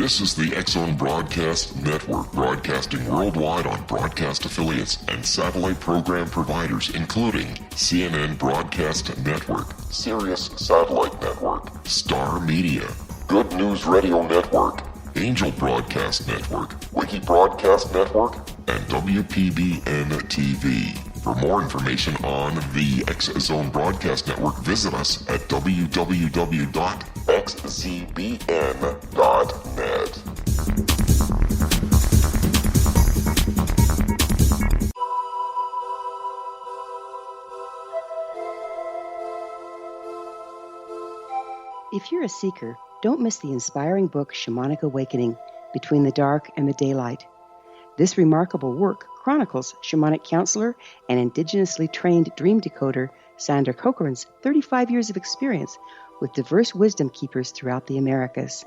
This is the X-Zone Broadcast Network, broadcasting worldwide on broadcast affiliates and satellite program providers, including CNN Broadcast Network, Sirius Satellite Network, Star Media, Good News Radio Network, Angel Broadcast Network, Wiki Broadcast Network, and WPBN TV. For more information on the X-Zone Broadcast Network, visit us at www.xzbn.net. If you're a seeker, don't miss the inspiring book Shamanic Awakening, Between the Dark and the Daylight. This remarkable work chronicles shamanic counselor and indigenously trained dream decoder Sandra Cochran's 35 years of experience with diverse wisdom keepers throughout the Americas.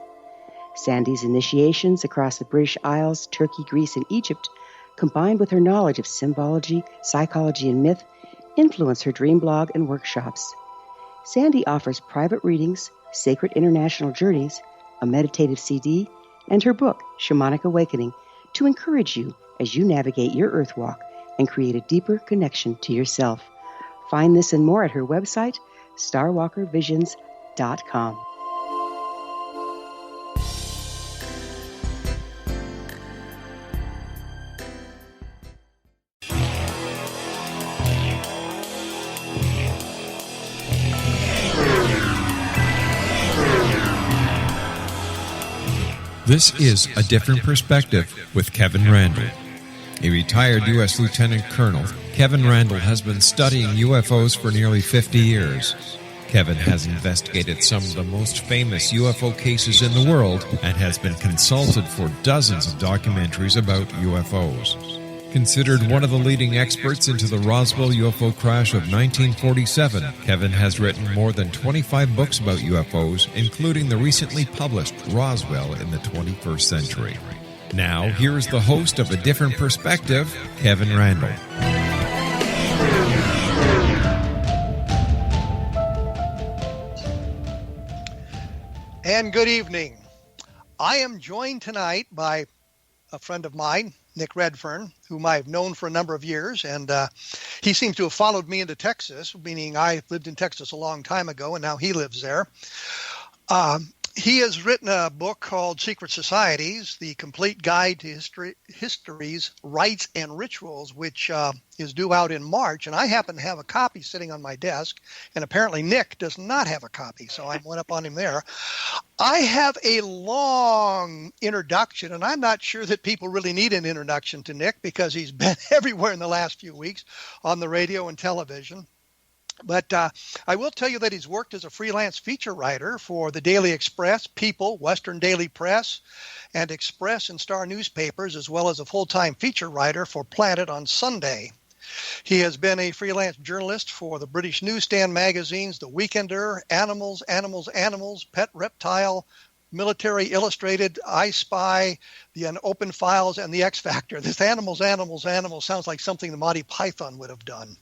Sandy's initiations across the British Isles, Turkey, Greece, and Egypt, combined with her knowledge of symbology, psychology, and myth, influence her dream blog and workshops. Sandy offers private readings, sacred international journeys, a meditative CD, and her book, Shamanic Awakening, to encourage you as you navigate your earth walk and create a deeper connection to yourself. Find this and more at her website, starwalkervisions.com. This is A Different Perspective with Kevin Randle. A retired U.S. Lieutenant Colonel, Kevin Randle has been studying UFOs for nearly 50 years. Kevin has investigated some of the most famous UFO cases in the world and has been consulted for dozens of documentaries about UFOs. Considered one of the leading experts into the Roswell UFO crash of 1947, Kevin has written more than 25 books about UFOs, including the recently published Roswell in the 21st Century. Now, here is the host of A Different Perspective, Kevin Randle. And good evening. I am joined tonight by a friend of mine, Nick Redfern, whom I've known for a number of years, and he seems to have followed me into Texas, meaning I lived in Texas a long time ago, and now he lives there. He has written a book called Secret Societies, The Complete Guide to Histories, Rites, and Rituals, which is due out in March, and I happen to have a copy sitting on my desk, and apparently Nick does not have a copy, so I went up on him there. I have a long introduction, and I'm not sure that people really need an introduction to Nick because he's been everywhere in the last few weeks on the radio and television. But I will tell you that he's worked as a freelance feature writer for the Daily Express, People, Western Daily Press, and Express and Star newspapers, as well as a full-time feature writer for Planet on Sunday. He has been a freelance journalist for the British newsstand magazines, The Weekender, Animals, Pet Reptile, Military Illustrated, I Spy, The Unopened Files, and The X Factor. This Animals sounds like something the Monty Python would have done.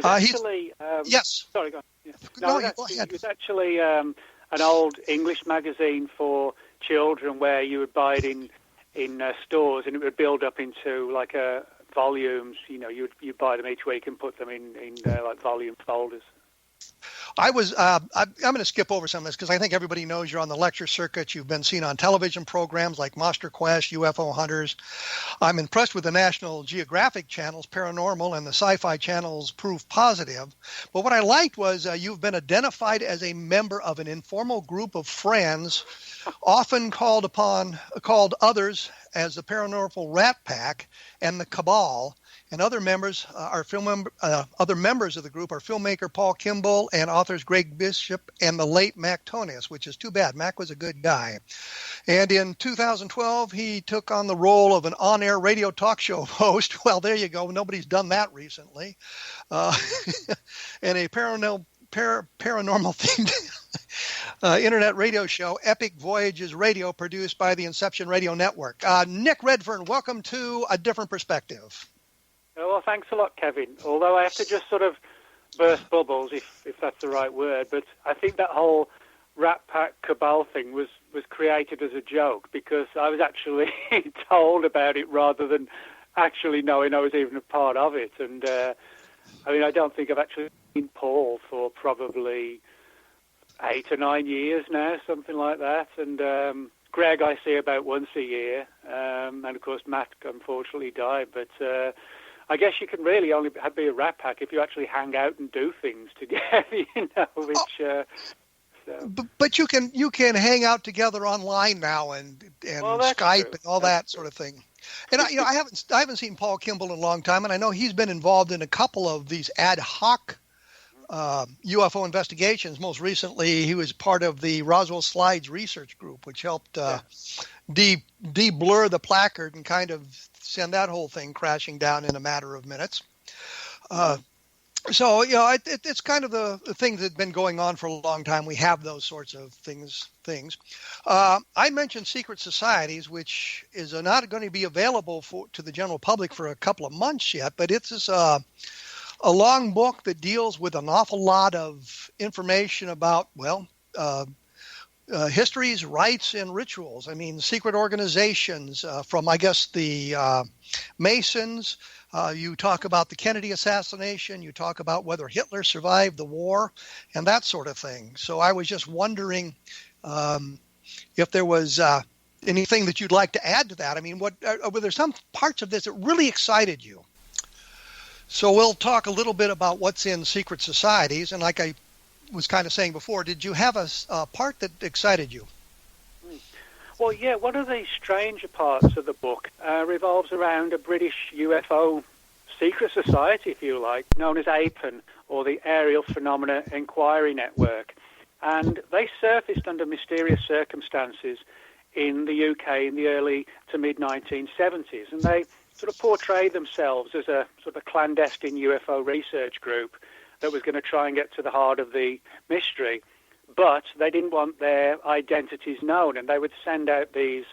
Actually, yes. Sorry, go on. Yeah. Go It ahead. was actually an old English magazine for children where you would buy it in stores and it would build up into like volumes. You know, you buy them each week and put them in like volume folders. I'm going to skip over some of this because I think everybody knows you're on the lecture circuit. You've been seen on television programs like Monster Quest, UFO Hunters. I'm impressed with the National Geographic channels, Paranormal, and the Syfy channels, Proof Positive. But what I liked was you've been identified as a member of an informal group of friends, often called others as the Paranormal Rat Pack and the Cabal. And other members of the group are filmmaker Paul Kimball and authors Greg Bishop and the late Mac Tonius, which is too bad. Mac was a good guy. And in 2012, he took on the role of an on-air radio talk show host. Well, there you go. Nobody's done that recently. And a paranormal themed internet radio show, Epic Voyages Radio, produced by the Inception Radio Network. Nick Redfern, welcome to A Different Perspective. Oh, well, thanks a lot, Kevin. Although I have to just sort of burst bubbles, if that's the right word, but I think that whole Rat Pack Cabal thing was created as a joke, because I was actually told about it rather than actually knowing I was even a part of it. And I don't think I've actually seen Paul for probably 8 or 9 years now, something like that. And Greg I see about once a year, and of course Matt unfortunately died. But I guess you can really only be a Rat Pack if you actually hang out and do things together, which. But you can hang out together online now and Skype true. and all that sort of thing. And I haven't seen Paul Kimball in a long time, and I know he's been involved in a couple of these ad hoc UFO investigations. Most recently, he was part of the Roswell Slides research group, which helped de-blur the placard and kind of send that whole thing crashing down in a matter of minutes. So, it's kind of the thing that's been going on for a long time. We have those sorts of things. I mentioned secret societies, which is not going to be available to the general public for a couple of months yet, but it's a long book that deals with an awful lot of information about, histories, rites, and rituals. I mean, secret organizations from, I guess, the Masons. You talk about the Kennedy assassination. You talk about whether Hitler survived the war and that sort of thing. So I was just wondering if there was anything that you'd like to add to that. I mean, were there some parts of this that really excited you? So we'll talk a little bit about what's in secret societies. And like I was kind of saying before, did you have a part that excited you? Well, yeah, one of the stranger parts of the book revolves around a British UFO secret society, if you like, known as APEN, or the Aerial Phenomena Inquiry Network. And they surfaced under mysterious circumstances in the UK in the early to mid-1970s. And they sort of portrayed themselves as a sort of clandestine UFO research group that was going to try and get to the heart of the mystery. But they didn't want their identities known, and they would send out these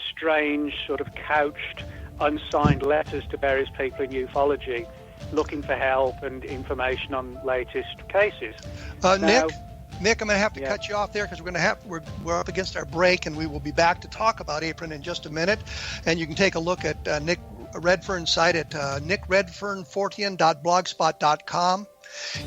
strange, sort of couched, unsigned letters to various people in ufology looking for help and information on latest cases. Nick, I'm going to have to cut you off there because we're up against our break, and we will be back to talk about APEN in just a minute. And you can take a look at Nick Redfern's site at nickredfernfortean.blogspot.com.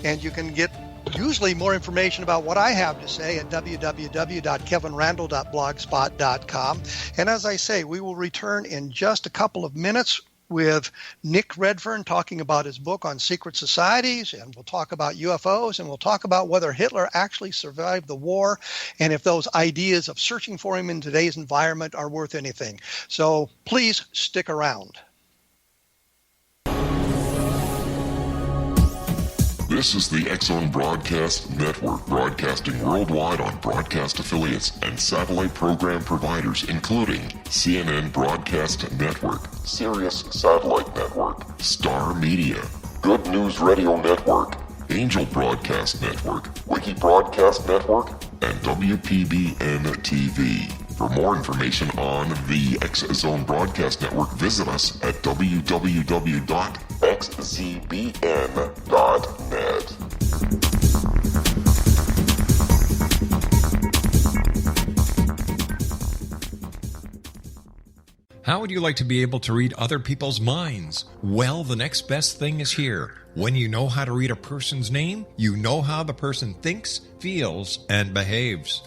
And you can get usually more information about what I have to say at www.kevinrandle.blogspot.com. And as I say, we will return in just a couple of minutes with Nick Redfern talking about his book on secret societies, and we'll talk about UFOs, and we'll talk about whether Hitler actually survived the war, and if those ideas of searching for him in today's environment are worth anything. So please stick around. This is the X-Zone Broadcast Network, broadcasting worldwide on broadcast affiliates and satellite program providers, including CNN Broadcast Network, Sirius Satellite Network, Star Media, Good News Radio Network, Angel Broadcast Network, Wiki Broadcast Network, and WPBN TV. For more information on the X-Zone Broadcast Network, visit us at www.xzbn.net. How would you like to be able to read other people's minds? Well, the next best thing is here. When you know how to read a person's name, you know how the person thinks, feels, and behaves.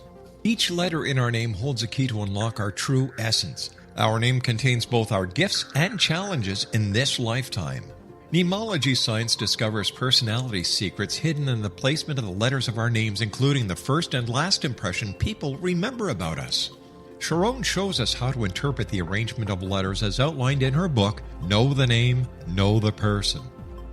Each letter in our name holds a key to unlock our true essence. Our name contains both our gifts and challenges in this lifetime. Mnemology science discovers personality secrets hidden in the placement of the letters of our names, including the first and last impression people remember about us. Sharon shows us how to interpret the arrangement of letters as outlined in her book, Know the Name, Know the Person.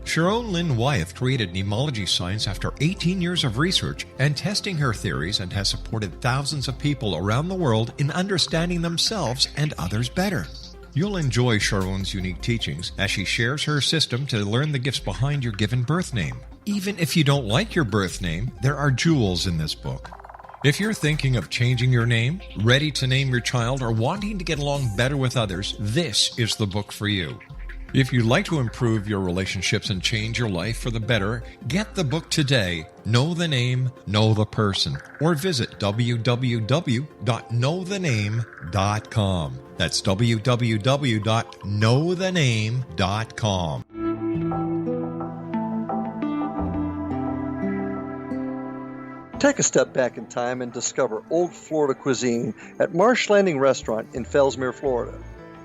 Sharon Lynn Wyeth created mnemology science after 18 years of research and testing her theories, and has supported thousands of people around the world in understanding themselves and others better. You'll enjoy Sharon's unique teachings as she shares her system to learn the gifts behind your given birth name. Even if you don't like your birth name, there are jewels in this book. If you're thinking of changing your name, ready to name your child, or wanting to get along better with others, this is the book for you. If you'd like to improve your relationships and change your life for the better, get the book today, Know the Name, Know the Person, or visit www.knowthename.com. That's www.knowthename.com. Take a step back in time and discover old Florida cuisine at Marsh Landing Restaurant in Fellsmere, Florida.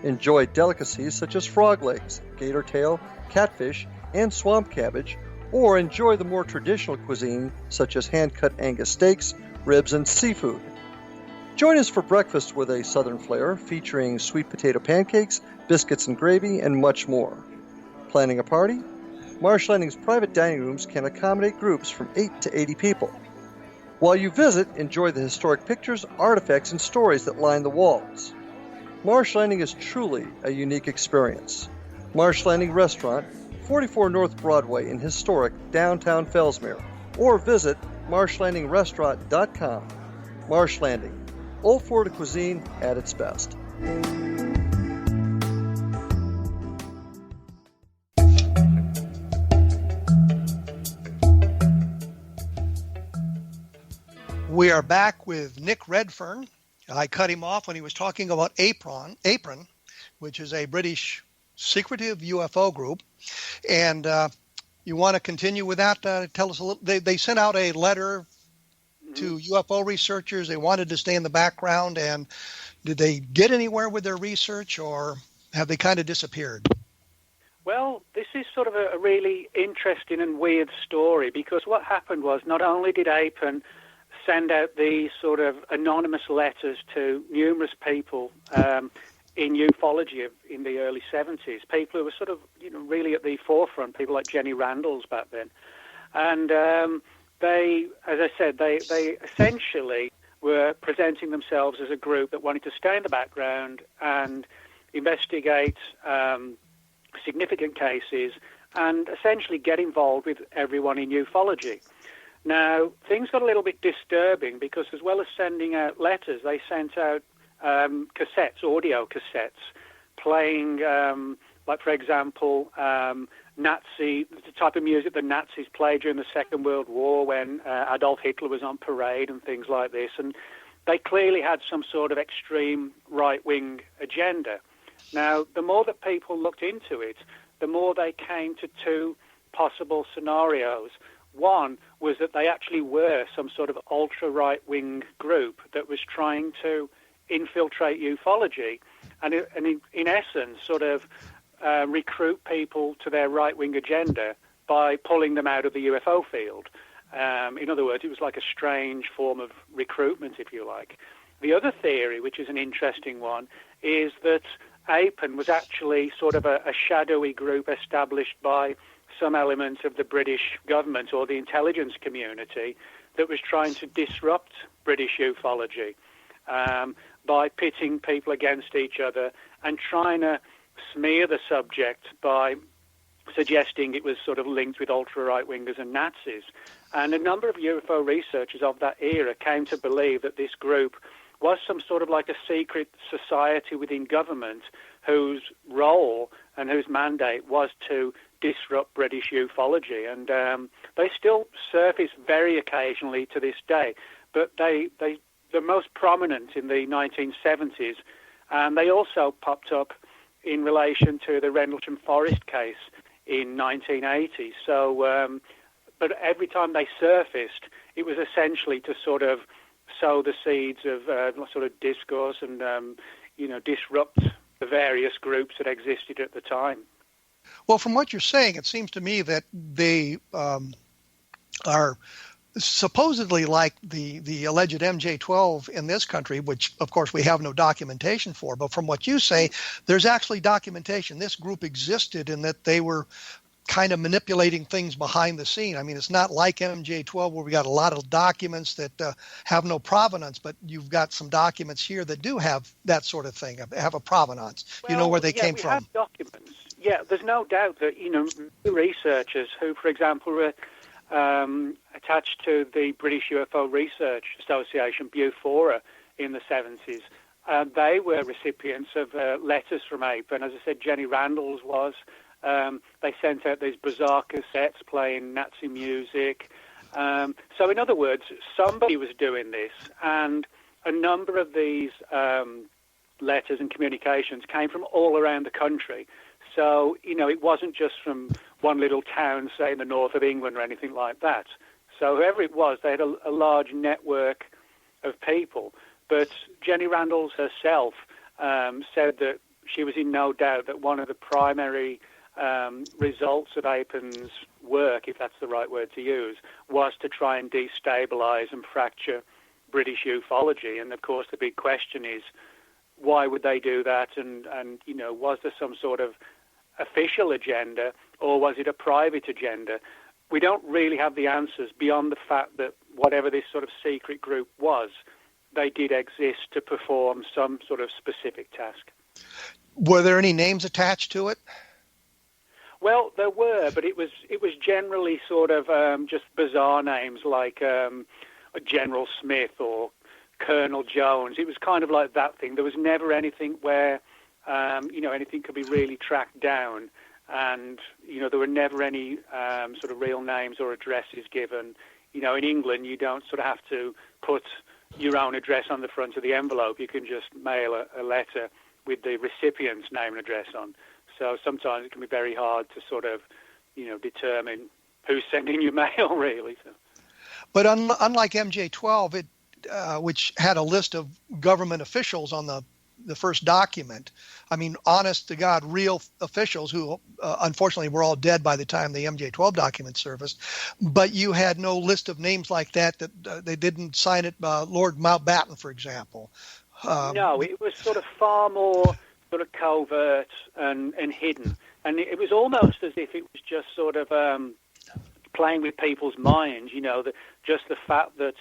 Enjoy delicacies such as frog legs, gator tail, catfish, and swamp cabbage, or enjoy the more traditional cuisine such as hand-cut Angus steaks, ribs, and seafood. Join us for breakfast with a southern flair featuring sweet potato pancakes, biscuits and gravy, and much more. Planning a party? Marsh Landing's private dining rooms can accommodate groups from 8 to 80 people. While you visit, enjoy the historic pictures, artifacts, and stories that line the walls. Marsh Landing is truly a unique experience. Marsh Landing Restaurant, 44 North Broadway in historic downtown Fellsmere, or visit marshlandingrestaurant.com. Marsh Landing, old Florida cuisine at its best. We are back with Nick Redfern. I cut him off when he was talking about Apron, which is a British secretive UFO group. And you want to continue with that? Tell us a little. They sent out a letter to UFO researchers. They wanted to stay in the background. And did they get anywhere with their research, or have they kind of disappeared? Well, this is sort of a really interesting and weird story, because what happened was not only did Apron send out these sort of anonymous letters to numerous people in ufology in the early 70s, people who were sort of, really at the forefront, people like Jenny Randles back then. And they, as I said, they essentially were presenting themselves as a group that wanted to stay in the background and investigate significant cases and essentially get involved with everyone in ufology. Now, things got a little bit disturbing, because as well as sending out letters, they sent out cassettes, audio cassettes, playing, like, for example, the type of music the Nazis played during the Second World War when Adolf Hitler was on parade and things like this. And they clearly had some sort of extreme right-wing agenda. Now, the more that people looked into it, the more they came to two possible scenarios. One was that they actually were some sort of ultra-right-wing group that was trying to infiltrate ufology and in essence sort of recruit people to their right-wing agenda by pulling them out of the UFO field. In other words, it was like a strange form of recruitment, if you like. The other theory, which is an interesting one, is that APAN was actually sort of a shadowy group established by some elements of the British government or the intelligence community that was trying to disrupt British ufology by pitting people against each other and trying to smear the subject by suggesting it was sort of linked with ultra-right-wingers and Nazis. And a number of UFO researchers of that era came to believe that this group was some sort of like a secret society within government whose role and whose mandate was to disrupt British ufology. And they still surface very occasionally to this day, but they're most prominent in the 1970s. And they also popped up in relation to the Rendlesham Forest case in 1980. So, but every time they surfaced, it was essentially to sort of sow the seeds of sort of discourse and, disrupt the various groups that existed at the time. Well, from what you're saying, it seems to me that they are supposedly like the alleged MJ-12 in this country, which, of course, we have no documentation for. But from what you say, there's actually documentation. This group existed and that they were kind of manipulating things behind the scene. I mean, it's not like MJ-12 where we got a lot of documents that have no provenance, but you've got some documents here that do have that sort of thing, have a provenance. Well, you know where they came from. Have documents. Yeah, there's no doubt that, researchers who, for example, were attached to the British UFO Research Association, BUFORA, in the 70s, they were recipients of letters from Unopened. As I said, Jenny Randle's was. They sent out these bizarre cassettes playing Nazi music. So in other words, somebody was doing this, and a number of these letters and communications came from all around the country. So, it wasn't just from one little town, say, in the north of England or anything like that. So whoever it was, they had a large network of people. But Jenny Randle herself said that she was in no doubt that one of the primary results of Unopened's work, if that's the right word to use, was to try and destabilize and fracture British ufology. And, of course, the big question is, why would they do that? And was there some sort of official agenda, or was it a private agenda? We don't really have the answers beyond the fact that whatever this sort of secret group was, they did exist to perform some sort of specific task. Were there any names attached to it? Well, there were, but it was generally sort of just bizarre names like General Smith or Colonel Jones. It was kind of like that thing. There was never anything where anything could be really tracked down, and there were never any sort of real names or addresses given. In England, you don't sort of have to put your own address on the front of the envelope. You can just mail a letter with the recipient's name and address on. So sometimes it can be very hard to sort of, determine who's sending you mail, really. So. But unlike MJ12, which had a list of government officials on the first document, I mean, honest to God, real officials who unfortunately were all dead by the time the MJ12 document surfaced, but you had no list of names like that they didn't sign it, Lord Mountbatten, for example. No, it was sort of far more sort of covert and hidden. And it was almost as if it was just sort of playing with people's minds, just the fact that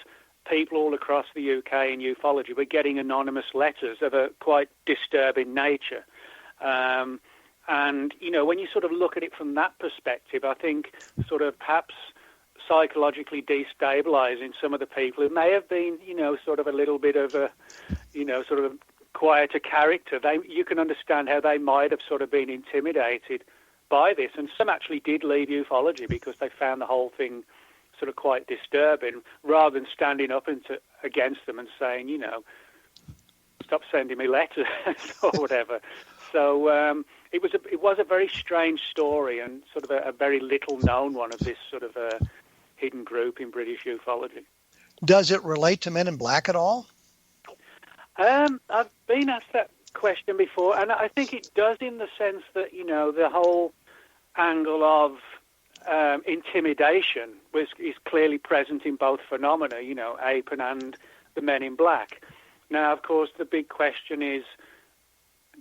people all across the UK in ufology were getting anonymous letters of a quite disturbing nature. And, when you sort of look at it from that perspective, I think sort of perhaps psychologically destabilizing some of the people. It may have been, sort of a little bit of a, sort of quieter character. You can understand how they might have sort of been intimidated by this. And some actually did leave ufology because they found the whole thing sort of quite disturbing, rather than standing up against them and saying, stop sending me letters or whatever. So it was a very strange story, and sort of a very little known one of this sort of hidden group in British ufology. Does it relate to Men in Black at all? I've been asked that question before, and I think it does, in the sense that the whole angle of intimidation is clearly present in both phenomena, Unopened and the Men in Black. Now, of course, the big question is,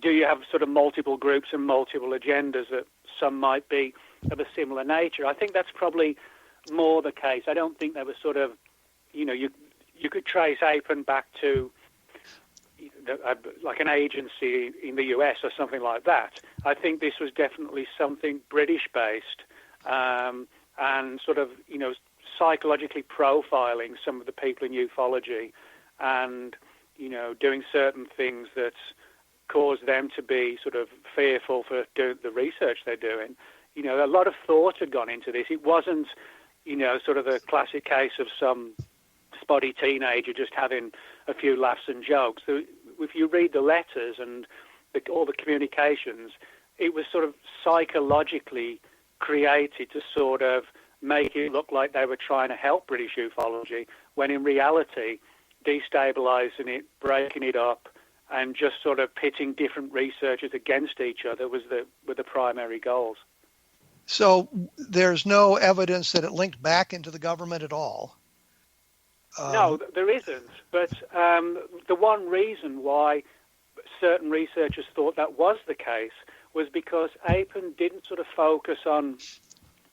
do you have sort of multiple groups and multiple agendas that some might be of a similar nature? I think that's probably more the case. I don't think there was sort of, you could trace Unopened back to like an agency in the US or something like that. I think this was definitely something British-based, and sort of, psychologically profiling some of the people in ufology, and, doing certain things that cause them to be sort of fearful for the research they're doing. A lot of thought had gone into this. It wasn't, sort of the classic case of some spotty teenager just having a few laughs and jokes. So if you read the letters and all the communications, it was sort of psychologically created to sort of make it look like they were trying to help British ufology, when in reality, destabilizing it, breaking it up, and just sort of pitting different researchers against each other were the primary goals. So there's no evidence that it linked back into the government at all? No, there isn't. But the one reason why certain researchers thought that was the case was because Unopened didn't sort of focus on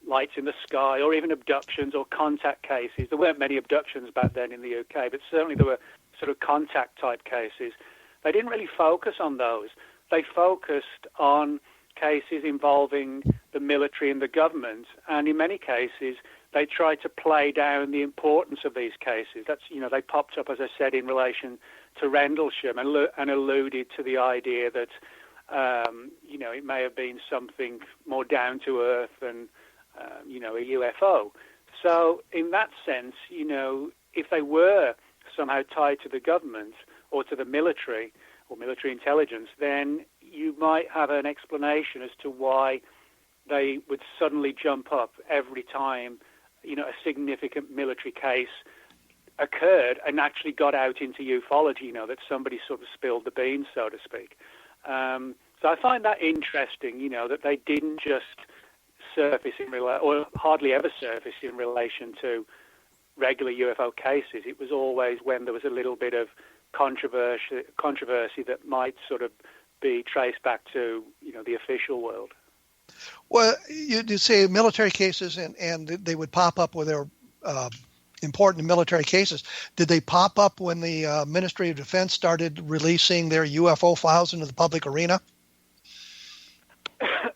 lights in the sky or even abductions or contact cases. There weren't many abductions back then in the UK, but certainly there were sort of contact-type cases. They didn't really focus on those. They focused on cases involving the military and the government, and in many cases, they tried to play down the importance of these cases. That's, they popped up, as I said, in relation to Rendlesham and alluded to the idea that, it may have been something more down to earth than, a UFO. So in that sense, if they were somehow tied to the government or to the military or military intelligence, then you might have an explanation as to why they would suddenly jump up every time, a significant military case occurred and actually got out into ufology, that somebody sort of spilled the beans, so to speak. So I find that interesting, that they didn't just surface or hardly ever surface in relation to regular UFO cases. It was always when there was a little bit of controversy that might sort of be traced back to, the official world. Well, you say military cases, and they would pop up with their important military cases. Did they pop up when the Ministry of Defense started releasing their UFO files into the public arena?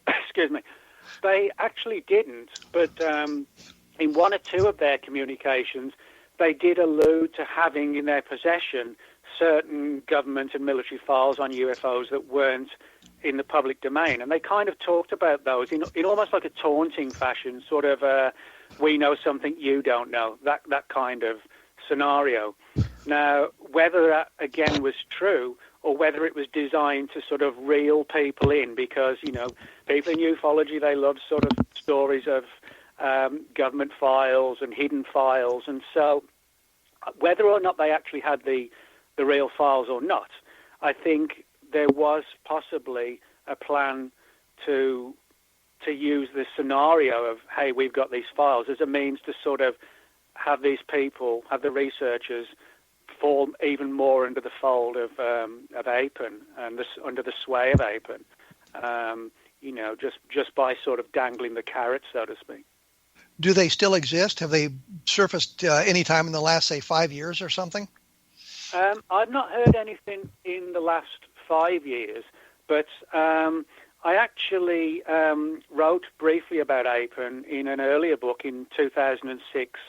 Excuse me. They actually didn't, but in one or two of their communications, they did allude to having in their possession certain government and military files on UFOs that weren't in the public domain. And they kind of talked about those in almost like a taunting fashion, sort of we know something you don't know, that kind of scenario. Now, whether that, again, was true or whether it was designed to sort of reel people in, because, people in ufology, they love sort of stories of government files and hidden files. And so whether or not they actually had the real files or not, I think there was possibly a plan to use the scenario of, hey, we've got these files as a means to sort of have these people, have the researchers fall even more under the fold of APEN and under the sway of APEN, just by sort of dangling the carrot, so to speak. Do they still exist? Have they surfaced any time in the last, say, 5 years or something? I've not heard anything in the last 5 years, but I actually wrote briefly about APEN in an earlier book in 2006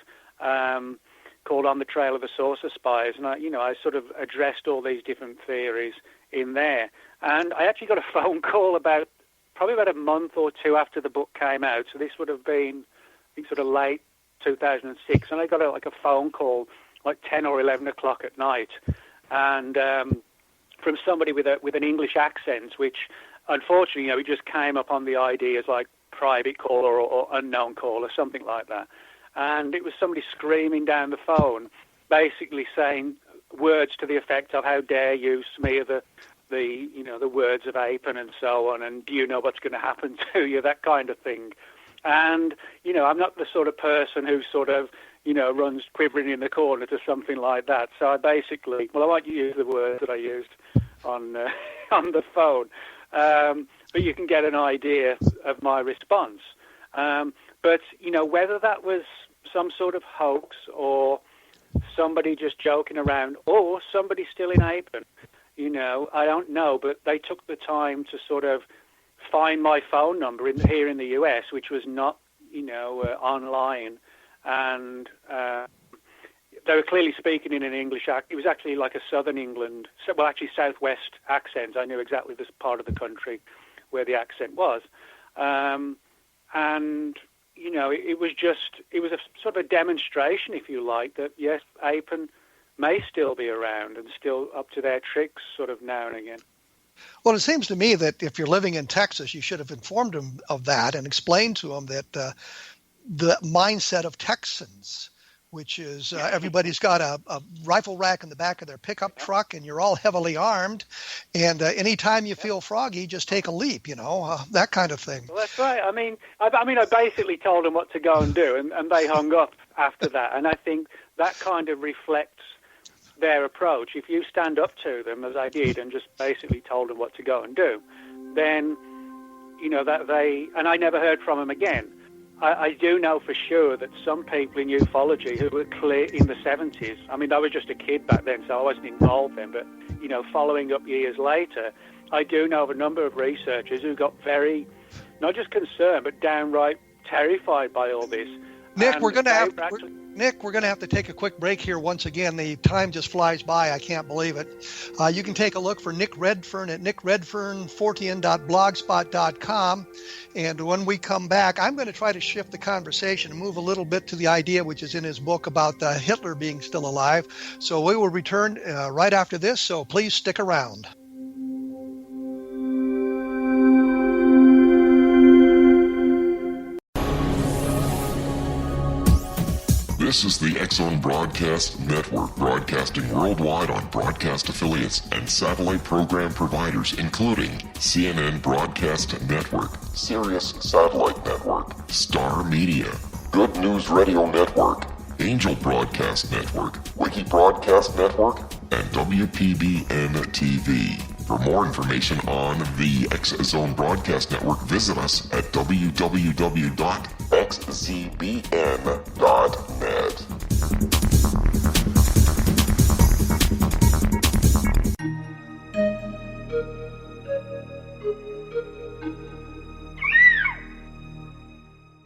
called On the Trail of the Saucer Spies, and I sort of addressed all these different theories in there. And I actually got a phone call probably about a month or two after the book came out, so this would have been, I think, sort of late 2006, and I got a phone call like 10 or 11 o'clock at night, and from somebody with an English accent, which unfortunately, it just came up on the ID as like private caller or unknown call or something like that. And it was somebody screaming down the phone, basically saying words to the effect of, how dare you smear the words of APEN and so on, and do you know what's going to happen to you, that kind of thing. And, I'm not the sort of person who sort of, runs quivering in the corner to something like that. So I basically, I won't use the words that I used on the phone, but you can get an idea of my response. But, whether that was some sort of hoax or somebody just joking around or somebody still in APEN, I don't know, but they took the time to sort of find my phone number here in the US, which was not, online, and they were clearly speaking in an English accent. It was actually like a Southern England, Southwest accent. I knew exactly this part of the country where the accent was. And, it was a sort of a demonstration, if you like, that, yes, APEN may still be around and still up to their tricks sort of now and again. Well, it seems to me that if you're living in Texas, you should have informed them of that and explained to them that the mindset of Texans, which is everybody's got a rifle rack in the back of their pickup truck, and you're all heavily armed. And anytime you feel froggy, just take a leap, that kind of thing. Well, that's right. I basically told them what to go and do, and they hung up after that. And I think that kind of reflects their approach. If you stand up to them, as I did, and just basically told them what to go and do, then, that they, and I never heard from them again. I do know for sure that some people in ufology who were clear in the 70s, I was just a kid back then, so I wasn't involved then, but, following up years later, I do know of a number of researchers who got very, not just concerned, but downright terrified by all this, Nick, we're going to have actually... Nick, we're going to have to take a quick break here once again. The time just flies by. I can't believe it. You can take a look for Nick Redfern at nickredfernfortean.blogspot.com. And when we come back, I'm going to try to shift the conversation and move a little bit to the idea which is in his book about Hitler being still alive. So we will return right after this, so please stick around. This is the X-Zone Broadcast Network, broadcasting worldwide on broadcast affiliates and satellite program providers, including CNN Broadcast Network, Sirius Satellite Network, Star Media, Good News Radio Network, Angel Broadcast Network, Wiki Broadcast Network, and WPBN TV. For more information on the X-Zone Broadcast Network, visit us at www.xzbn.net.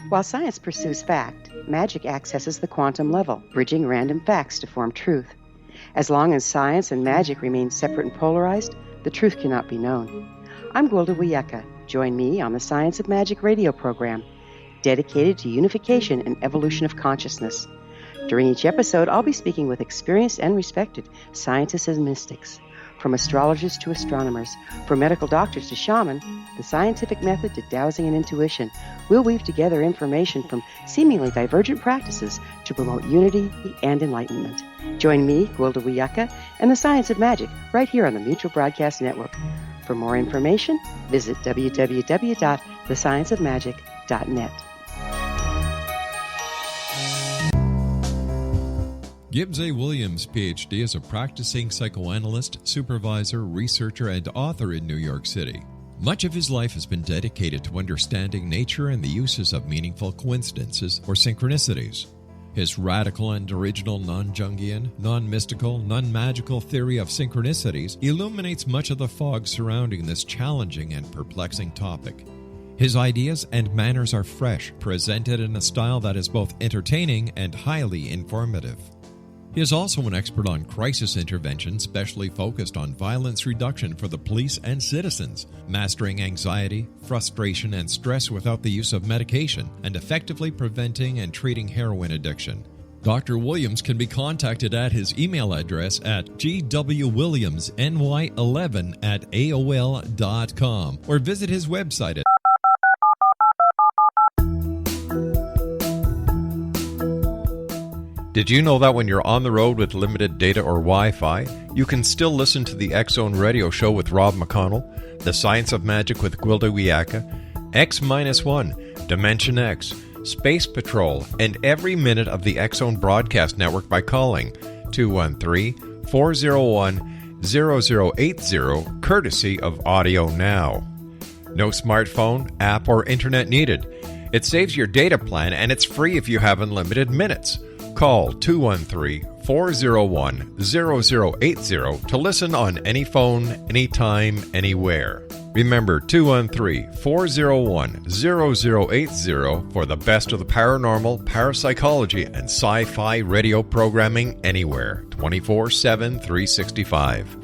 While science pursues fact, magic accesses the quantum level, bridging random facts to form truth. As long as science and magic remain separate and polarized, the truth cannot be known. I'm Gwilda Wiyaka. Join me on the Science of Magic radio program, dedicated to unification and evolution of consciousness. During each episode, I'll be speaking with experienced and respected scientists and mystics. From astrologers to astronomers, from medical doctors to shaman, the scientific method to dowsing and intuition, we'll weave together information from seemingly divergent practices to promote unity and enlightenment. Join me, Gwilda Wiyaka, and the Science of Magic right here on the Mutual Broadcast Network. For more information, visit www.thescienceofmagic.net. Gibbs A. Williams, Ph.D., is a practicing psychoanalyst, supervisor, researcher, and author in New York City. Much of his life has been dedicated to understanding nature and the uses of meaningful coincidences or synchronicities. His radical and original non-Jungian, non-mystical, non-magical theory of synchronicities illuminates much of the fog surrounding this challenging and perplexing topic. His ideas and manners are fresh, presented in a style that is both entertaining and highly informative. He is also an expert on crisis intervention, specially focused on violence reduction for the police and citizens, mastering anxiety, frustration, and stress without the use of medication, and effectively preventing and treating heroin addiction. Dr. Williams can be contacted at his email address at gwwilliamsny11@aol.com or visit his website at Did you know that when you're on the road with limited data or Wi-Fi, you can still listen to the X-Zone Radio Show with Rob McConnell, The Science of Magic with Gwilda Wiyaka, X-1, Dimension X, Space Patrol, and every minute of the X-Zone Broadcast Network by calling 213-401-0080, courtesy of Audio Now. No smartphone, app, or internet needed. It saves your data plan, and it's free if you have unlimited minutes. Call 213-401-0080 to listen on any phone, anytime, anywhere. Remember 213-401-0080 for the best of the paranormal, parapsychology, and sci-fi radio programming anywhere, 24/7, 365.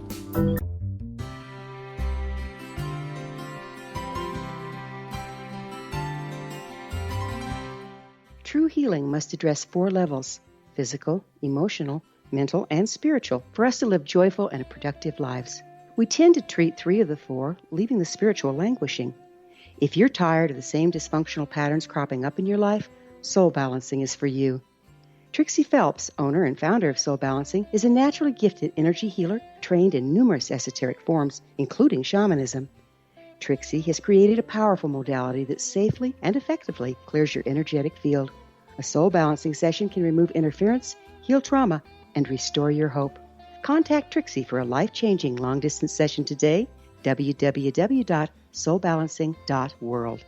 True healing must address 4 levels: physical, emotional, mental, and spiritual, for us to live joyful and productive lives. We tend to treat 3 of the 4, leaving the spiritual languishing. If you're tired of the same dysfunctional patterns cropping up in your life, Soul Balancing is for you. Trixie Phelps, owner and founder of Soul Balancing, is a naturally gifted energy healer trained in numerous esoteric forms, including shamanism. Trixie has created a powerful modality that safely and effectively clears your energetic field. A soul balancing session can remove interference, heal trauma, and restore your hope. Contact Trixie for a life-changing long-distance session today, www.soulbalancing.world.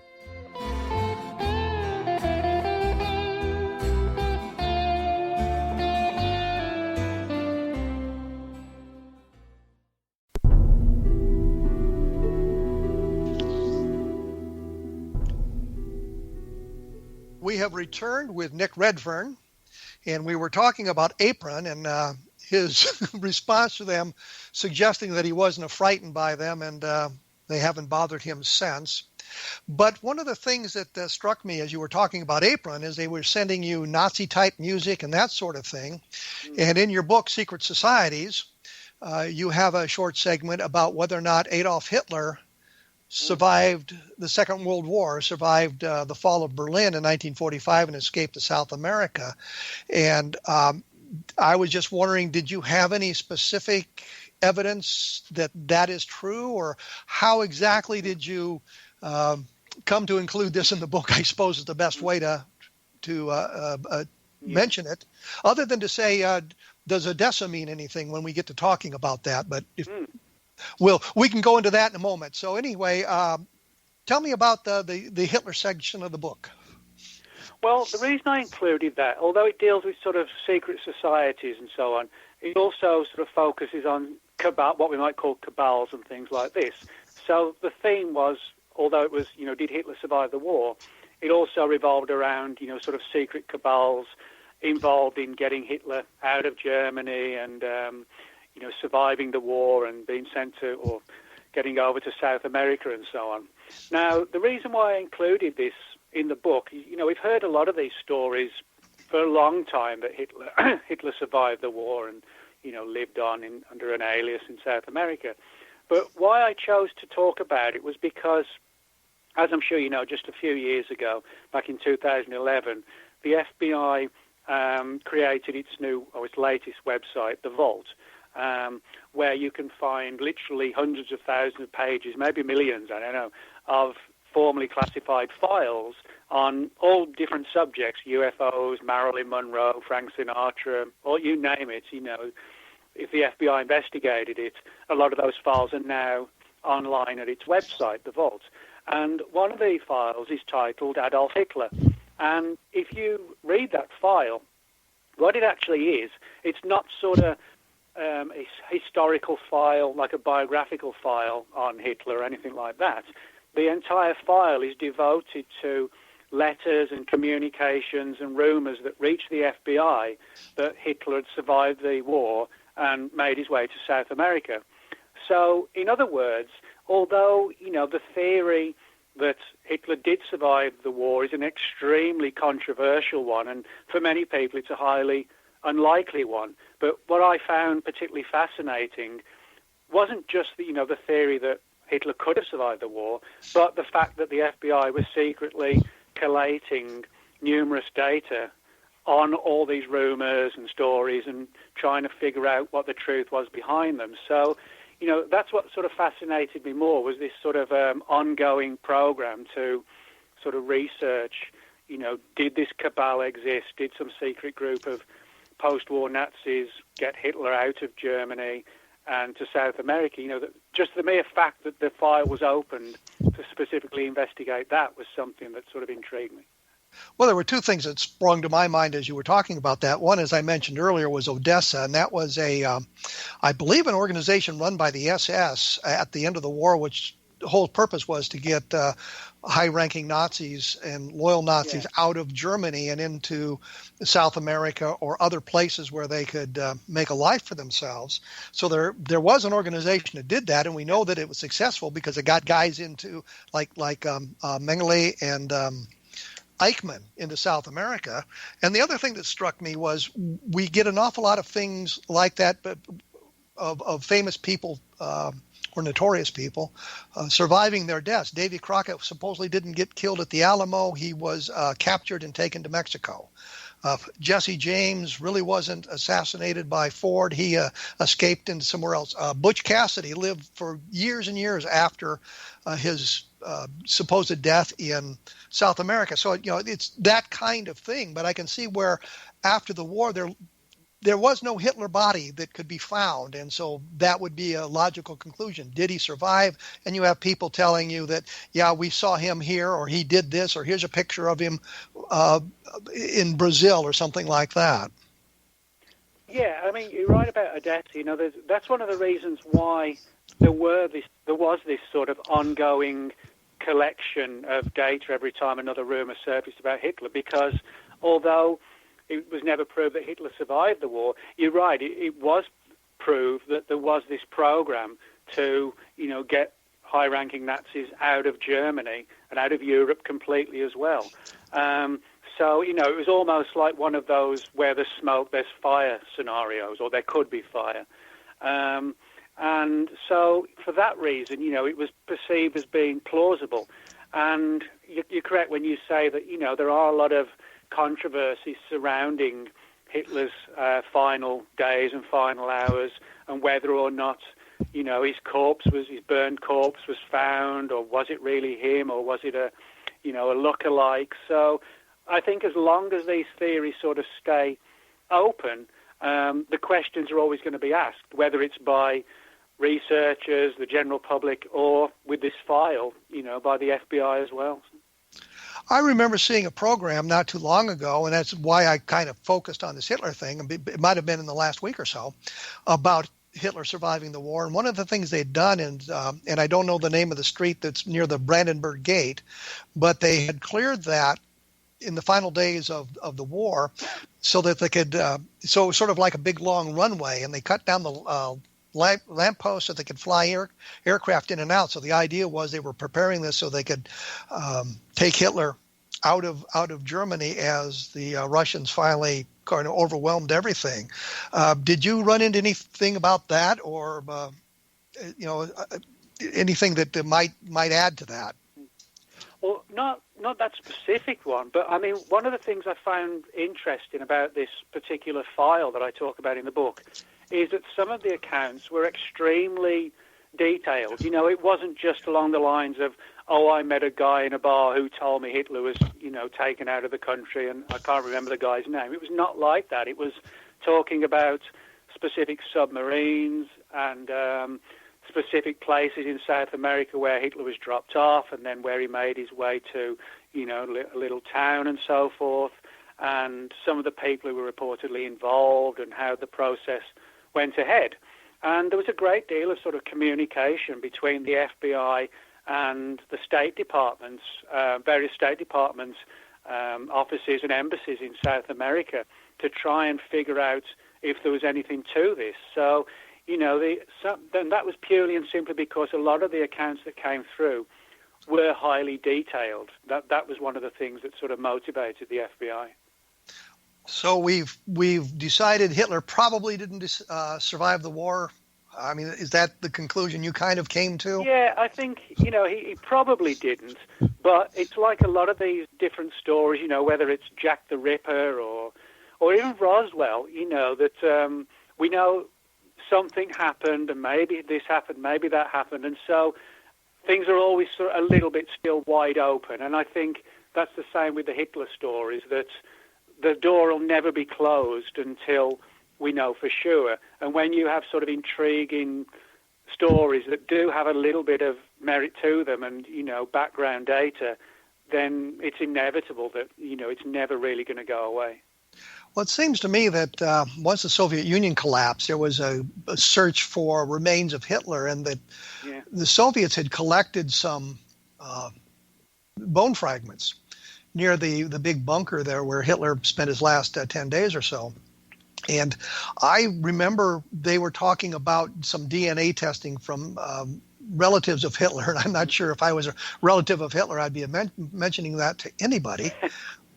we have returned with Nick Redfern, and we were talking about Apron and his response to them, suggesting that he wasn't frightened by them, and they haven't bothered him since. But one of the things that struck me as you were talking about Apron is they were sending you Nazi-type music and that sort of thing. And in your book, Secret Societies, you have a short segment about whether or not Adolf Hitler survived the Second World War, survived the fall of Berlin in 1945 and escaped to South America. And I was just wondering, did you have any specific evidence that that is true, or how exactly did you come to include this in the book? I suppose is the best way to mention it, other than to say, does Odessa mean anything when we get to talking about that? But if we can go into that in a moment. So anyway, tell me about the Hitler section of the book. Well, the reason I included that, although it deals with sort of secret societies and so on, it also sort of focuses on what we might call cabals and things like this. So the theme was, although it was, did Hitler survive the war, it also revolved around, sort of secret cabals involved in getting Hitler out of Germany and, surviving the war and being sent to or getting over to South America and so on. Now, the reason why I included this in the book, we've heard a lot of these stories for a long time that Hitler survived the war and, lived on under an alias in South America. But why I chose to talk about it was because, as I'm sure you know, just a few years ago, back in 2011, the FBI created its latest website, The Vault, where you can find literally hundreds of thousands of pages, maybe millions, I don't know, of formally classified files on all different subjects, UFOs, Marilyn Monroe, Frank Sinatra, or you name it. If the FBI investigated it, a lot of those files are now online at its website, The Vault. And one of the files is titled Adolf Hitler. And if you read that file, what it actually is, it's not sort of a historical file, like a biographical file on Hitler or anything like that. The entire file is devoted to letters and communications and rumors that reached the FBI that Hitler had survived the war and made his way to South America. So, in other words, although, the theory that Hitler did survive the war is an extremely controversial one, and for many people it's a highly unlikely one. But what I found particularly fascinating wasn't just the theory that Hitler could have survived the war, but the fact that the FBI was secretly collating numerous data on all these rumors and stories and trying to figure out what the truth was behind them. So, that's what sort of fascinated me more, was this sort of ongoing program to sort of research, did this cabal exist? Did some secret group of post-war Nazis get Hitler out of Germany and to South America? Just the mere fact that the file was opened to specifically investigate that was something that sort of intrigued me. Well, there were two things that sprung to my mind as you were talking about that. One, as I mentioned earlier, was Odessa, and that was I believe, an organization run by the SS at the end of the war, which the whole purpose was to get high-ranking Nazis and loyal Nazis out of Germany and into South America or other places where they could make a life for themselves. So there was an organization that did that, and we know that it was successful because it got guys into like Mengele and Eichmann into South America. And the other thing that struck me was we get an awful lot of things like that, but of famous people or notorious people surviving their deaths. Davy Crockett supposedly didn't get killed at the Alamo. He was captured and taken to Mexico. Jesse James really wasn't assassinated by Ford. He escaped into somewhere else. Butch Cassidy lived for years and years after his supposed death in South America. So, it's that kind of thing. But I can see where after the war there was no Hitler body that could be found. And so that would be a logical conclusion. Did he survive? And you have people telling you that, we saw him here, or he did this, or here's a picture of him in Brazil or something like that. Yeah, I mean, you're right about Odessa. That's one of the reasons why there was this sort of ongoing collection of data every time another rumor surfaced about Hitler, because although it was never proved that Hitler survived the war, you're right, it was proved that there was this program to, get high-ranking Nazis out of Germany and out of Europe completely as well. So, it was almost like one of those where there's smoke, there's fire scenarios, or there could be fire. And so for that reason, it was perceived as being plausible. And you're correct when you say that, there are a lot of controversies surrounding Hitler's final days and final hours, and whether or not, his burned corpse was found, or was it really him, or was it a look-alike? So I think as long as these theories sort of stay open, the questions are always going to be asked, whether it's by researchers, the general public, or with this file, by the FBI as well. I remember seeing a program not too long ago, and that's why I kind of focused on this Hitler thing. It might have been in the last week or so, about Hitler surviving the war. And one of the things they'd done, and I don't know the name of the street that's near the Brandenburg Gate, but they had cleared that in the final days of the war so that they could, so it was sort of like a big long runway, and they cut down the lampposts so they could fly aircraft in and out. So the idea was they were preparing this so they could take Hitler out of Germany as the Russians finally kind of overwhelmed everything. Did you run into anything about that, or anything that might add to that? Well, not that specific one, but I mean, one of the things I found interesting about this particular file that I talk about in the book is that some of the accounts were extremely detailed. It wasn't just along the lines of, I met a guy in a bar who told me Hitler was, taken out of the country, and I can't remember the guy's name. It was not like that. It was talking about specific submarines and specific places in South America where Hitler was dropped off, and then where he made his way to, a little town and so forth, and some of the people who were reportedly involved and how the process went ahead. And there was a great deal of sort of communication between the FBI and the State Departments, various State Departments, offices and embassies in South America to try and figure out if there was anything to this. So, then that was purely and simply because a lot of the accounts that came through were highly detailed. That was one of the things that sort of motivated the FBI. So we've decided Hitler probably didn't survive the war. I mean, is that the conclusion you kind of came to? Yeah, I think, he probably didn't. But it's like a lot of these different stories, whether it's Jack the Ripper or even Roswell, that we know something happened, and maybe this happened, maybe that happened. And so things are always sort of a little bit still wide open. And I think that's the same with the Hitler stories, that the door will never be closed until we know for sure. And when you have sort of intriguing stories that do have a little bit of merit to them and, background data, then it's inevitable that, it's never really going to go away. Well, it seems to me that once the Soviet Union collapsed, there was a search for remains of Hitler, and that the Soviets had collected some bone fragments near the big bunker there where Hitler spent his last 10 days or so. And I remember they were talking about some DNA testing from relatives of Hitler, and I'm not sure if I was a relative of Hitler, I'd be mentioning that to anybody.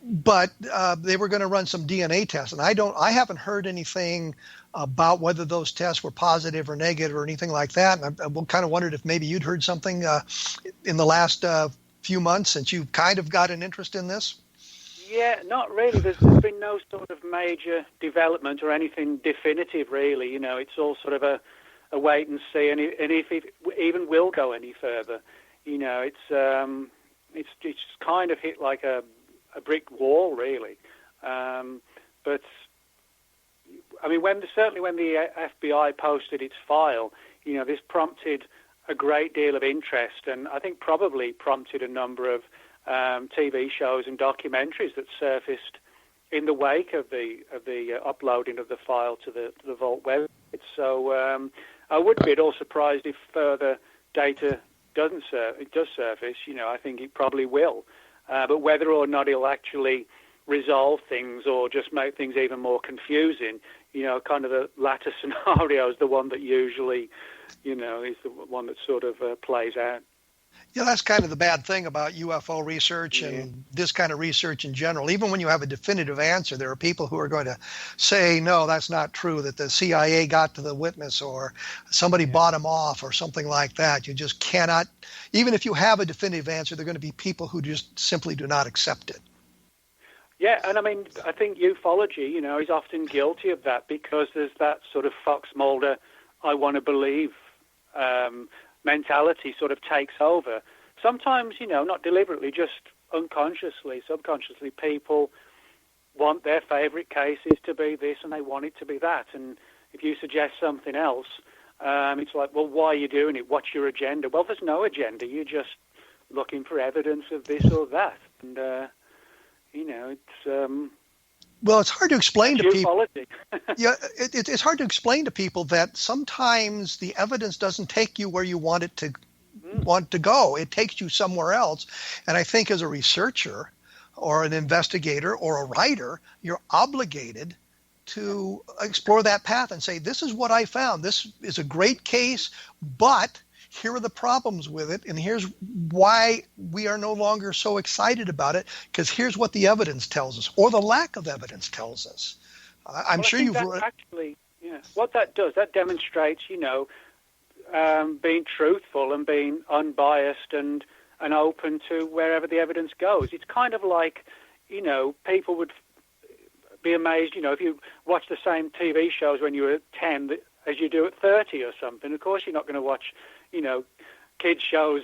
But they were going to run some DNA tests, and I haven't heard anything about whether those tests were positive or negative or anything like that. And I kind of wondered if maybe you'd heard something in the last few months, since you've kind of got an interest in this. Yeah, not really. There's been no sort of major development or anything definitive, really. It's all sort of a wait and see, and if it even will go any further, it's kind of hit like a brick wall, really. But I mean, when the FBI posted its file, this prompted a great deal of interest, and I think probably prompted a number of TV shows and documentaries that surfaced in the wake of the uploading of the file to the Vault website. So I wouldn't be at all surprised if further data it does surface, I think it probably will. But whether or not it'll actually resolve things or just make things even more confusing, kind of the latter scenario is the one that usually, is the one that sort of plays out. Yeah, that's kind of the bad thing about UFO research and this kind of research in general. Even when you have a definitive answer, there are people who are going to say, no, that's not true, that the CIA got to the witness or somebody bought him off or something like that. You just cannot, even if you have a definitive answer, there are going to be people who just simply do not accept it. Yeah, and I think ufology, is often guilty of that because there's that sort of Fox Mulder, I want to believe mentality sort of takes over. Sometimes, not deliberately, just unconsciously, subconsciously, people want their favorite cases to be this and they want it to be that. And if you suggest something else, it's like, well, why are you doing it? What's your agenda? Well, there's no agenda. You're just looking for evidence of this or that. And, it's... Well, it's hard to explain to people. Yeah, it's hard to explain to people that sometimes the evidence doesn't take you where you want it to go. It takes you somewhere else. And I think as a researcher or an investigator or a writer, you're obligated to explore that path and say, this is what I found. This is a great case, but here are the problems with it, and here's why we are no longer so excited about it, because here's what the evidence tells us, or the lack of evidence tells us. I'm sure you've actually, what that does, that demonstrates, being truthful and being unbiased and open to wherever the evidence goes. It's kind of like, people would be amazed, if you watch the same TV shows when you were 10 as you do at 30 or something. Of course, you're not going to watch kids shows,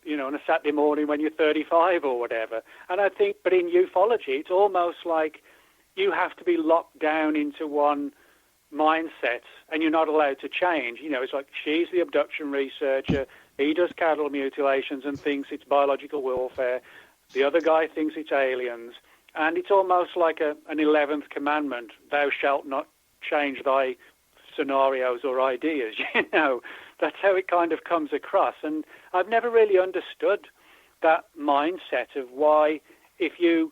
on a Saturday morning when you're 35 or whatever. And I think, but in ufology, it's almost like you have to be locked down into one mindset and you're not allowed to change. It's like she's the abduction researcher, he does cattle mutilations and thinks it's biological warfare. The other guy thinks it's aliens. And it's almost like an 11th commandment, thou shalt not change thy scenarios or ideas, That's how it kind of comes across. And I've never really understood that mindset of why, if you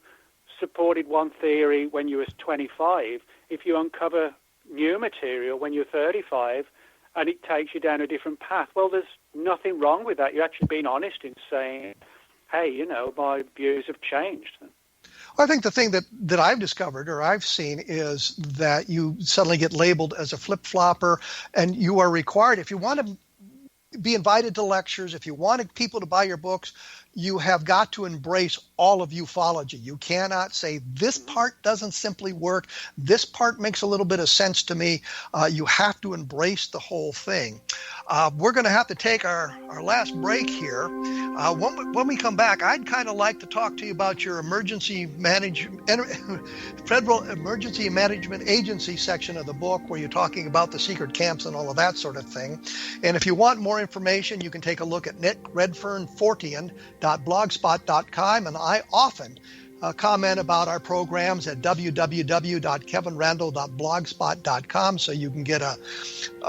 supported one theory when you were 25, if you uncover new material when you're 35 and it takes you down a different path, well, there's nothing wrong with that. You're actually being honest in saying, hey, my views have changed. I think the thing that I've discovered or I've seen is that you suddenly get labeled as a flip-flopper, and you are required, if you want to be invited to lectures, if you wanted people to buy your books, you have got to embrace all of ufology. You cannot say this part doesn't simply work, this part makes a little bit of sense to me. You have to embrace the whole thing. We're going to have to take our last break here. When we come back, I'd kind of like to talk to you about your Federal Emergency Management Agency section of the book, where you're talking about the secret camps and all of that sort of thing. And if you want more information, you can take a look at nickredfernfortean.blogspot.com, and I often comment about our programs at www.kevinrandle.blogspot.com, so you can get a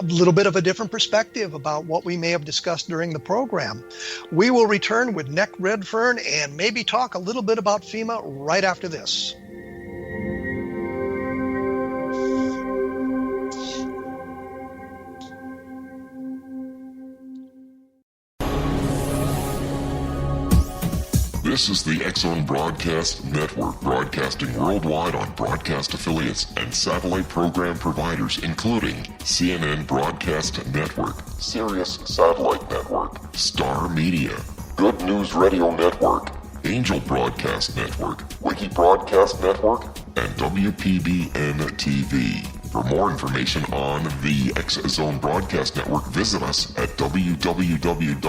little bit of a different perspective about what we may have discussed during the program. We will return with Nick Redfern and maybe talk a little bit about FEMA right after this. This is the X-Zone Broadcast Network, broadcasting worldwide on broadcast affiliates and satellite program providers, including CNN Broadcast Network, Sirius Satellite Network, Star Media, Good News Radio Network, Angel Broadcast Network, Wiki Broadcast Network, and WPBN TV. For more information on the X-Zone Broadcast Network, visit us at www.xzbn.net.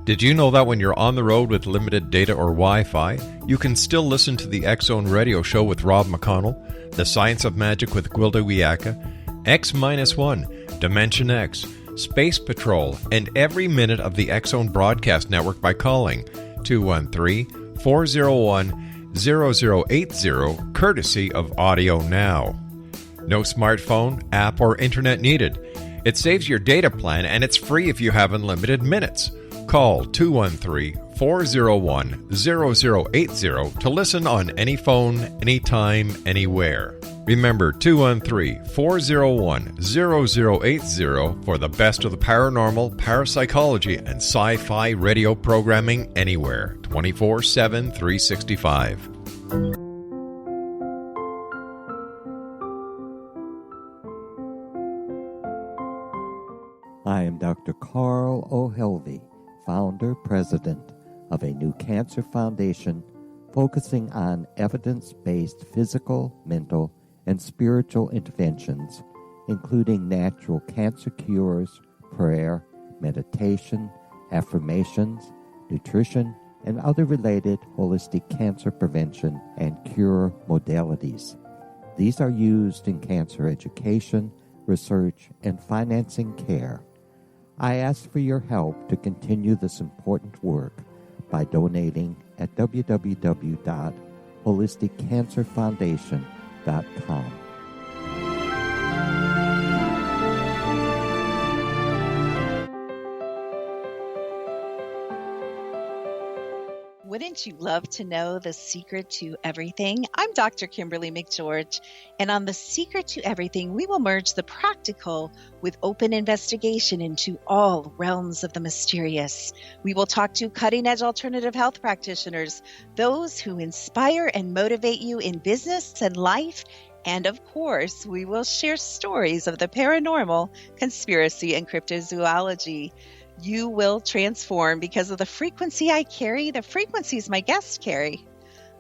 Did you know that when you're on the road with limited data or Wi-Fi, you can still listen to the X-Zone Radio Show with Rob McConnell, The Science of Magic with Gwilda Wiaka, X-1, Dimension X, Space Patrol, and every minute of the X-Zone Broadcast Network by calling 213-401-0080, courtesy of Audio Now. No smartphone, app, or internet needed. It saves your data plan, and it's free if you have unlimited minutes. Call 213-401-0080 to listen on any phone, anytime, anywhere. Remember 213-401-0080 for the best of the paranormal, parapsychology, and sci-fi radio programming anywhere, 24/7, 365. I am Dr. Carl O'Helvey, founder, president of a new cancer foundation focusing on evidence-based physical, mental, and spiritual interventions, including natural cancer cures, prayer, meditation, affirmations, nutrition, and other related holistic cancer prevention and cure modalities. These are used in cancer education, research, and financing care. I ask for your help to continue this important work by donating at www.holisticcancerfoundation.com. Wouldn't you love to know the secret to everything? I'm Dr. Kimberly McGeorge, and on The Secret to Everything, we will merge the practical with open investigation into all realms of the mysterious. We will talk to cutting-edge alternative health practitioners, those who inspire and motivate you in business and life, and of course, we will share stories of the paranormal, conspiracy, and cryptozoology. You will transform because of the frequency I carry, the frequencies my guests carry.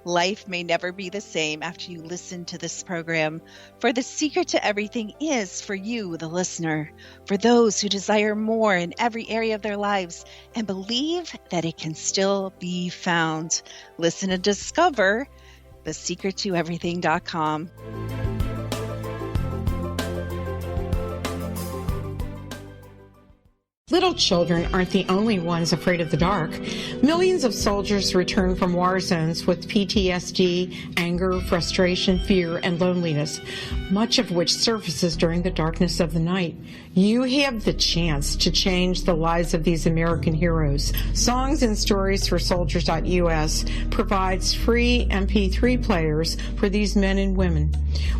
Life may never be the same after you listen to this program, for the secret to everything is for you, the listener, for those who desire more in every area of their lives and believe that it can still be found. Listen and discover thesecrettoeverything.com. Little children aren't the only ones afraid of the dark. Millions of soldiers return from war zones with PTSD, anger, frustration, fear, and loneliness, much of which surfaces during the darkness of the night. You have the chance to change the lives of these American heroes. Songs and Stories for Soldiers.us provides free MP3 players for these men and women.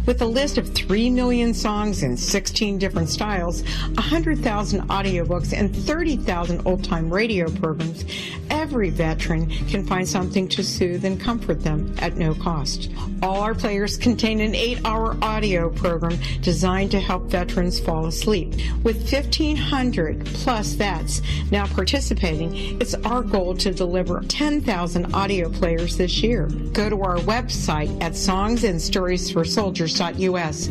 With a list of 3 million songs in 16 different styles, 100,000 audiobooks, and 30,000 old-time radio programs, every veteran can find something to soothe and comfort them at no cost. All our players contain an 8-hour audio program designed to help veterans fall asleep. With 1,500 plus vets now participating, it's our goal to deliver 10,000 audio players this year. Go to our website at songsandstoriesforsoldiers.us.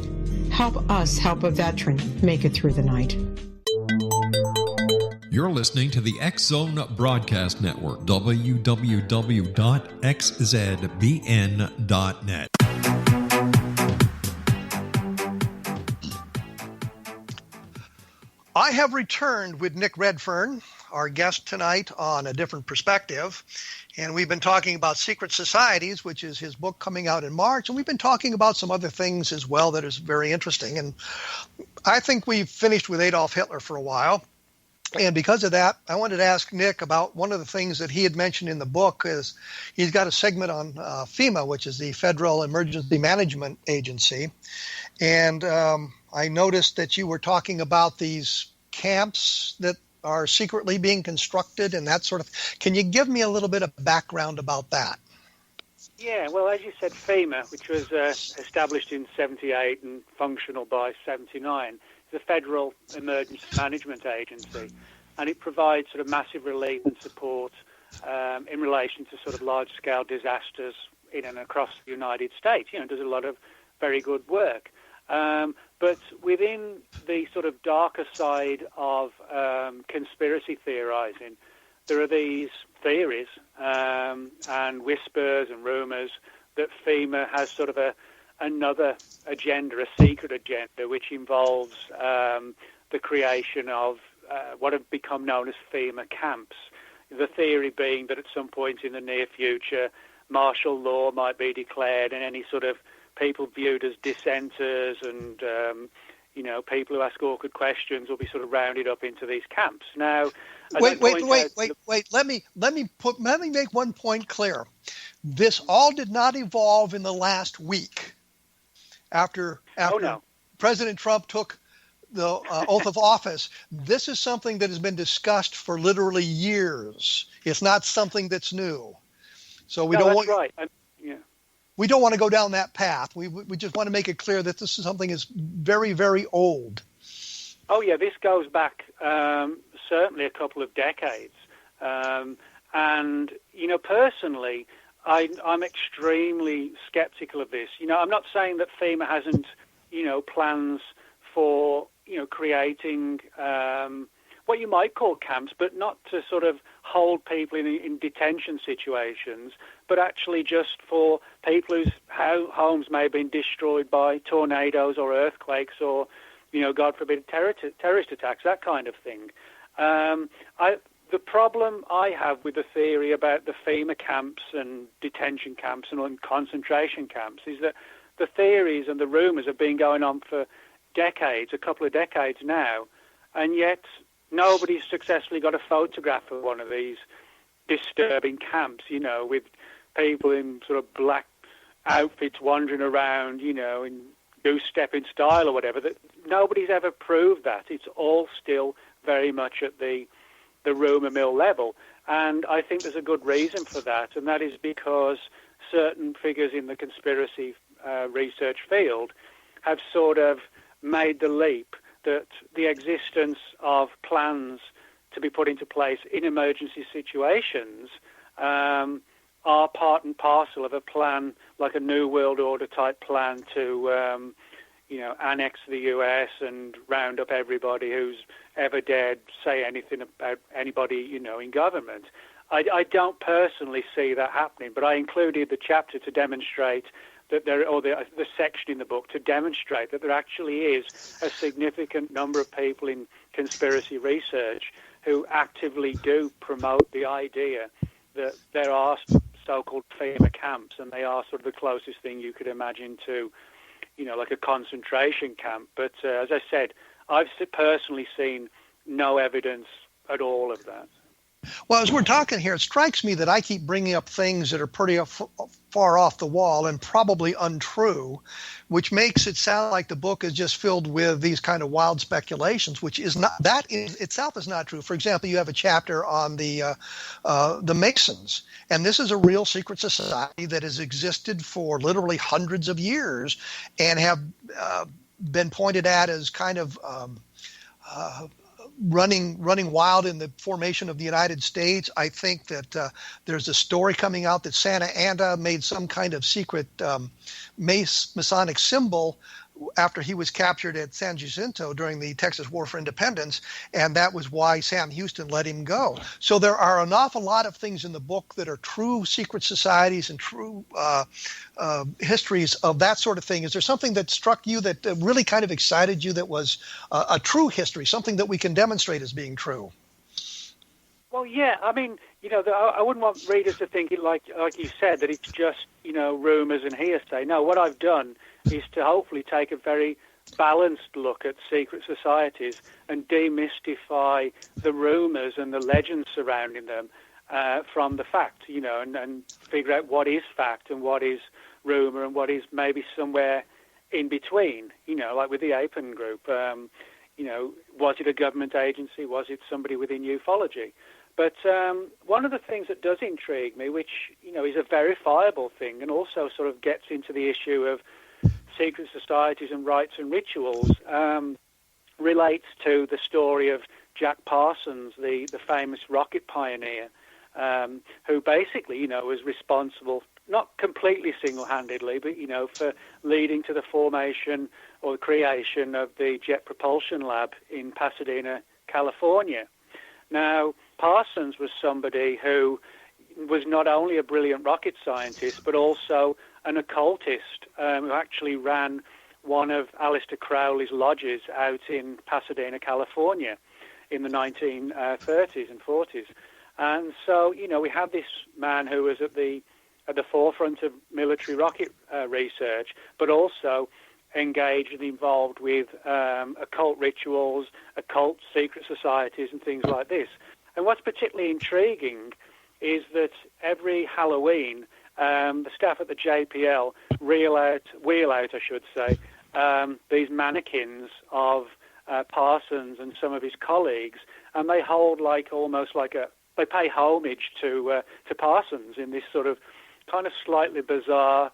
Help us help a veteran make it through the night. You're listening to the X-Zone Broadcast Network, www.xzbn.net. I have returned with Nick Redfern, our guest tonight, on A Different Perspective. And we've been talking about Secret Societies, which is his book coming out in March. And we've been talking about some other things as well that is very interesting. And I think we've finished with Adolf Hitler for a while. And because of that, I wanted to ask Nick about one of the things that he had mentioned in the book. Is he's got a segment on FEMA, which is the Federal Emergency Management Agency. And I noticed that you were talking about these camps that are secretly being constructed and that sort of. Can you give me a little bit of background about that? Yeah, well, as you said, FEMA, which was established in 78 and functional by 79, the Federal Emergency Management Agency, and it provides sort of massive relief and support in relation to sort of large-scale disasters in and across the United States. You know, does a lot of very good work. But within the sort of darker side of conspiracy theorizing, there are these theories and whispers and rumors that FEMA has sort of another agenda, a secret agenda, which involves the creation of what have become known as FEMA camps. The theory being that at some point in the near future, martial law might be declared, and any sort of people viewed as dissenters and people who ask awkward questions will be sort of rounded up into these camps. Now, wait. Let me make one point clear. This all did not evolve in the last week. After President Trump took the oath of office, this is something that has been discussed for literally years. It's not something that's new. So we don't want. Right. We don't want to go down that path. We just want to make it clear that this is something is very, very old. Oh yeah, this goes back certainly a couple of decades, and personally, I'm extremely skeptical of this. I'm not saying that FEMA hasn't plans for creating what you might call camps, but not to sort of hold people in detention situations, but actually just for people whose homes may have been destroyed by tornadoes or earthquakes or, God forbid, terrorist attacks, that kind of thing. The problem I have with the theory about the FEMA camps and detention camps and concentration camps is that the theories and the rumours have been going on for decades, a couple of decades now, and yet nobody's successfully got a photograph of one of these disturbing camps, with people in sort of black outfits wandering around, in goose-stepping style or whatever. That nobody's ever proved that. It's all still very much at the rumour mill level. And I think there's a good reason for that, and that is because certain figures in the conspiracy research field have sort of made the leap that the existence of plans to be put into place in emergency situations are part and parcel of a plan, like a New World Order type plan to, annex the U.S. and round up everybody who's ever dared say anything about anybody, in government. I don't personally see that happening, but I included the chapter to demonstrate that the section in the book to demonstrate that there actually is a significant number of people in conspiracy research who actively do promote the idea that there are so-called FEMA camps, and they are sort of the closest thing you could imagine to, like a concentration camp. But as I said, I've personally seen no evidence at all of that. Well, as we're talking here, it strikes me that I keep bringing up things that are pretty far off the wall and probably untrue, which makes it sound like the book is just filled with these kind of wild speculations, which is not. That in itself is not true. For example, you have a chapter on the Masons, and this is a real secret society that has existed for literally hundreds of years and have been pointed at as kind of running wild in the formation of the United States. I think that there's a story coming out that Santa Anna made some kind of secret Masonic symbol after he was captured at San Jacinto during the Texas War for Independence, and that was why Sam Houston let him go. So there are an awful lot of things in the book that are true secret societies and true histories of that sort of thing. Is there something that struck you that really kind of excited you that was a true history, something that we can demonstrate as being true? Well, yeah, I mean, I wouldn't want readers to think it like you said, that it's just, rumours and hearsay. No, what I've done is to hopefully take a very balanced look at secret societies and demystify the rumours and the legends surrounding them from the fact, and figure out what is fact and what is rumour and what is maybe somewhere in between, like with the Unopened group. Was it a government agency? Was it somebody within ufology? But one of the things that does intrigue me, which, is a verifiable thing and also sort of gets into the issue of secret societies and rites and rituals, relates to the story of Jack Parsons, the famous rocket pioneer, who basically, was responsible, not completely single-handedly, but, for leading to the formation or the creation of the Jet Propulsion Lab in Pasadena, California. Now, Parsons was somebody who was not only a brilliant rocket scientist, but also an occultist who actually ran one of Aleister Crowley's lodges out in Pasadena, California. in the 1930s and 40s. And so, we had this man who was at the forefront of military rocket research, but also engaged and involved with occult rituals, occult secret societies, and things like this. And what's particularly intriguing is that every Halloween, the staff at the JPL wheel out, these mannequins of Parsons and some of his colleagues, and they hold they pay homage to Parsons in this sort of kind of slightly bizarre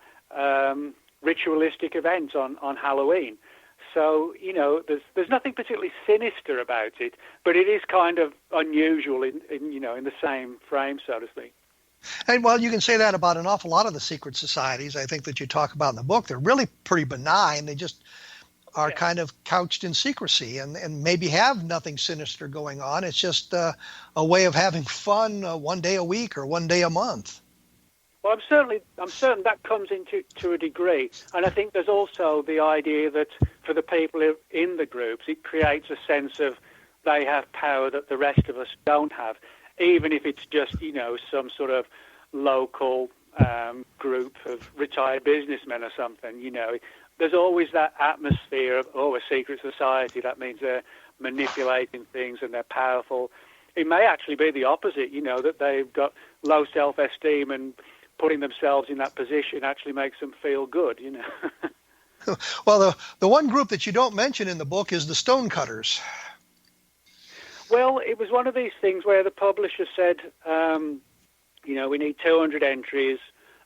ritualistic event on Halloween. So, there's nothing particularly sinister about it, but it is kind of unusual in the same frame, so to speak. And well, you can say that about an awful lot of the secret societies, I think, that you talk about in the book. They're really pretty benign. They just are kind of couched in secrecy and maybe have nothing sinister going on. It's just a way of having fun one day a week or one day a month. Well, I'm certain that comes into to a degree. And I think there's also the idea that for the people in the groups, it creates a sense of they have power that the rest of us don't have, even if it's just, some sort of local group of retired businessmen or something, There's always that atmosphere of, a secret society. That means they're manipulating things and they're powerful. It may actually be the opposite, that they've got low self-esteem and putting themselves in that position actually makes them feel good, Well, the one group that you don't mention in the book is the stonecutters. Well, it was one of these things where the publisher said, we need 200 entries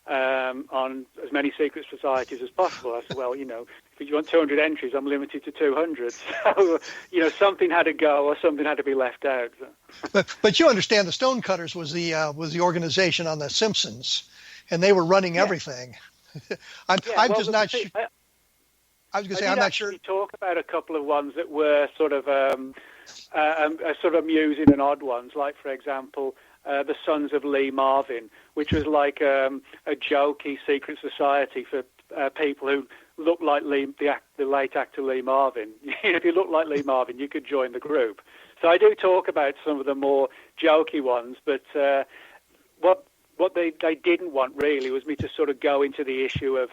on as many secret societies as possible. I said, well, if you want 200 entries, I'm limited to 200. So, something had to go or something had to be left out. But you understand the Stonecutters was the organization on The Simpsons, and they were running everything. I'm just not sure. I was going to say I'm not sure. Talk about a couple of ones that were sort of amusing and odd ones, like for example, the Sons of Lee Marvin, which was like a jokey secret society for people who looked like the late actor Lee Marvin. If you look like Lee Marvin, you could join the group. So I do talk about some of the more jokey ones, but what they didn't want really was me to sort of go into the issue of,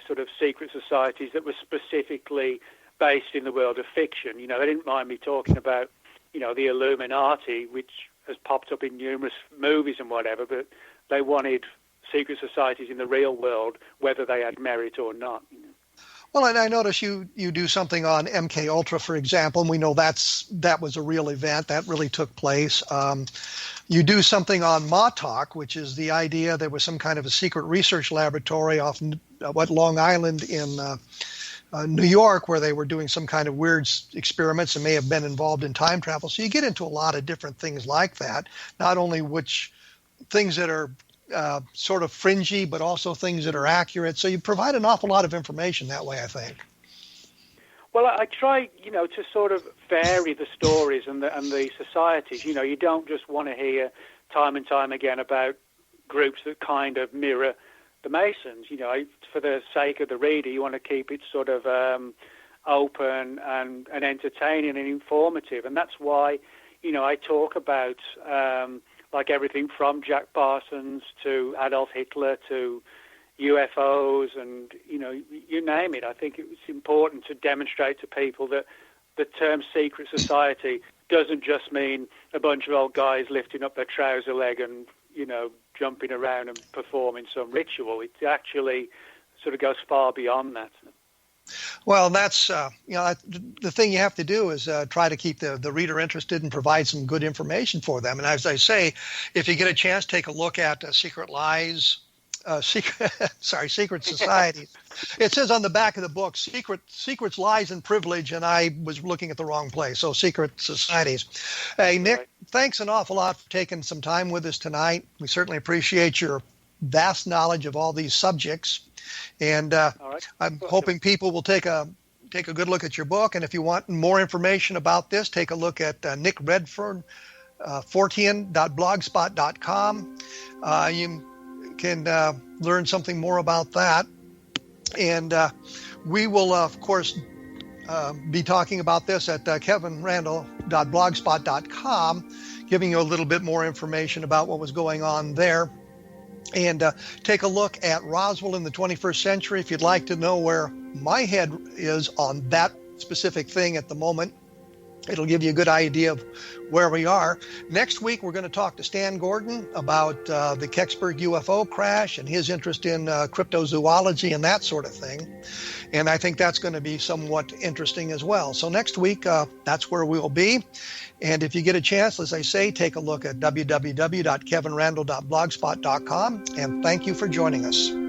sort of secret societies that were specifically based in the world of fiction. They didn't mind me talking about, the Illuminati, which has popped up in numerous movies and whatever, but they wanted secret societies in the real world, whether they had merit or not. Well, and I notice you do something on MK Ultra, for example, and we know that was a real event that really took place. You do something on Montauk, which is the idea there was some kind of a secret research laboratory off Long Island in New York, where they were doing some kind of weird experiments and may have been involved in time travel. So you get into a lot of different things like that, not only which things that are sort of fringy, but also things that are accurate. So you provide an awful lot of information that way, I think. Well, I try, to sort of vary the stories and the societies. You don't just want to hear time and time again about groups that kind of mirror the Masons. For the sake of the reader, you want to keep it sort of open and entertaining and informative. And that's why, I talk about like everything from Jack Parsons to Adolf Hitler to UFOs and, you name it. I think it's important to demonstrate to people that the term secret society doesn't just mean a bunch of old guys lifting up their trouser leg and, jumping around and performing some ritual. It actually sort of goes far beyond that. Well, that's, the thing you have to do is try to keep the reader interested and provide some good information for them. And as I say, if you get a chance, take a look at Secret Societies. It says on the back of the book, Secrets, Lies, and Privilege, and I was looking at the wrong place. So Secret Societies. Hey, Nick, thanks an awful lot for taking some time with us tonight. We certainly appreciate your vast knowledge of all these subjects. And I'm hoping people will take a good look at your book. And if you want more information about this, take a look at Nick Redfern, Fortean.blogspot.com. You can learn something more about that. And we will, of course, be talking about this at kevinrandle.blogspot.com, giving you a little bit more information about what was going on there. And take a look at Roswell in the 21st century if you'd like to know where my head is on that specific thing at the moment. It'll give you a good idea of where we are. Next week, we're going to talk to Stan Gordon about the Kecksburg UFO crash and his interest in cryptozoology and that sort of thing. And I think that's going to be somewhat interesting as well. So next week, that's where we'll be. And if you get a chance, as I say, take a look at www.kevinrandle.blogspot.com. And thank you for joining us.